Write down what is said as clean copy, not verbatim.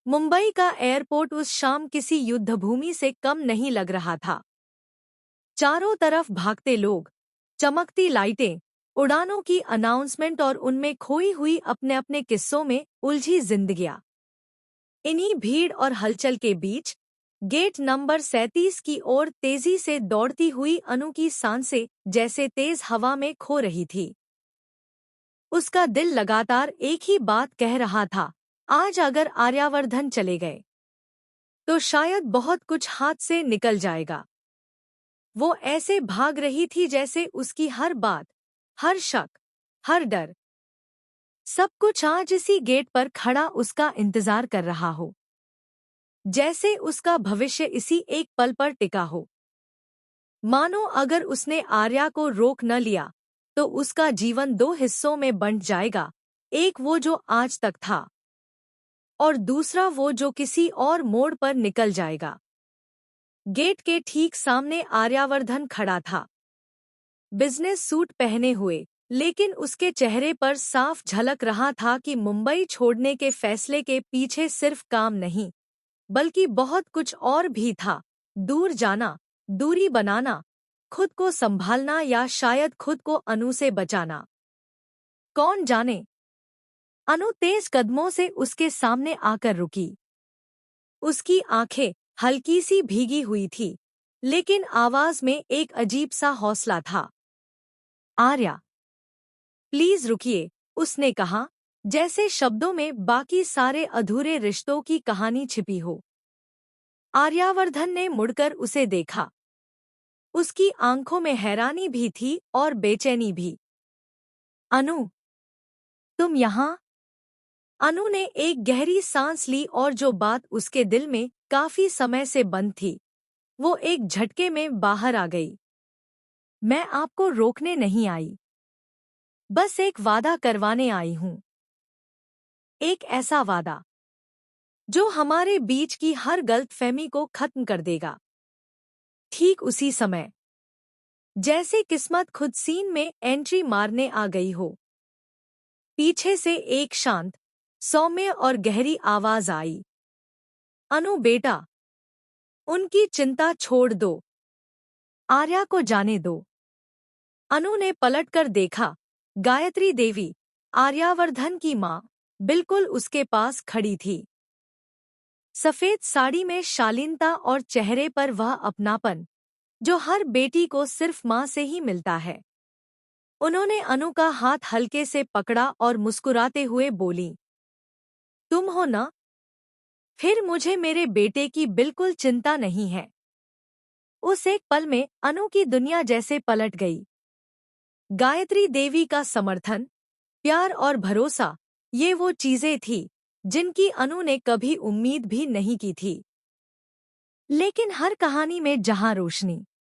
मुंबई का एयरपोर्ट उस शाम किसी युद्धभूमि से कम नहीं लग रहा था। चारों तरफ भागते लोग, चमकती लाइटें, उड़ानों की अनाउंसमेंट और उनमें खोई हुई अपने अपने किस्सों में उलझी जिंदगियां। इन्हीं भीड़ और हलचल के बीच गेट नंबर 37 की ओर तेजी से दौड़ती हुई अनु की सांसें जैसे तेज हवा में खो रही थी। उसका दिल लगातार एक ही बात कह रहा था, आज अगर आर्यावर्धन चले गए तो शायद बहुत कुछ हाथ से निकल जाएगा। वो ऐसे भाग रही थी जैसे उसकी हर बात, हर शक, हर डर, सब कुछ आज इसी गेट पर खड़ा उसका इंतजार कर रहा हो। जैसे उसका भविष्य इसी एक पल पर टिका हो। मानो अगर उसने आर्या को रोक न लिया तो उसका जीवन दो हिस्सों में बंट जाएगा, एक वो जो आज तक था और दूसरा वो जो किसी और मोड़ पर निकल जाएगा। गेट के ठीक सामने आर्यावर्धन खड़ा था, बिजनेस सूट पहने हुए, लेकिन उसके चेहरे पर साफ झलक रहा था कि मुंबई छोड़ने के फैसले के पीछे सिर्फ काम नहीं, बल्कि बहुत कुछ और भी था। दूर जाना, दूरी बनाना, खुद को संभालना या शायद खुद को अनु से बचाना। कौन जाने। अनु तेज कदमों से उसके सामने आकर रुकी। उसकी आंखें हल्की सी भीगी हुई थी, लेकिन आवाज में एक अजीब सा हौसला था। आर्या, प्लीज रुकिए, उसने कहा, जैसे शब्दों में बाकी सारे अधूरे रिश्तों की कहानी छिपी हो। आर्यावर्धन ने मुड़कर उसे देखा। उसकी आंखों में हैरानी भी थी और बेचैनी भी। अनु, तुम यहाँ? अनु ने एक गहरी सांस ली और जो बात उसके दिल में काफी समय से बंद थी, वो एक झटके में बाहर आ गई। मैं आपको रोकने नहीं आई, बस एक वादा करवाने आई हूँ। एक ऐसा वादा जो हमारे बीच की हर गलतफहमी को खत्म कर देगा। ठीक उसी समय, जैसे किस्मत खुद सीन में एंट्री मारने आ गई हो, पीछे से एक शांत, सौम्य और गहरी आवाज आई। अनु बेटा, उनकी चिंता छोड़ दो, आर्या को जाने दो। अनु ने पलटकर देखा। गायत्री देवी, आर्यावर्धन की माँ, बिल्कुल उसके पास खड़ी थी। सफेद साड़ी में शालीनता और चेहरे पर वह अपनापन जो हर बेटी को सिर्फ माँ से ही मिलता है। उन्होंने अनु का हाथ हल्के से पकड़ा और मुस्कुराते हुए बोली, तुम हो ना? फिर मुझे मेरे बेटे की बिल्कुल चिंता नहीं है। उस एक पल में अनु की दुनिया जैसे पलट गई। गायत्री देवी का समर्थन, प्यार और भरोसा, ये वो चीजें थी जिनकी अनु ने कभी उम्मीद भी नहीं की थी। लेकिन हर कहानी में जहां रोशनी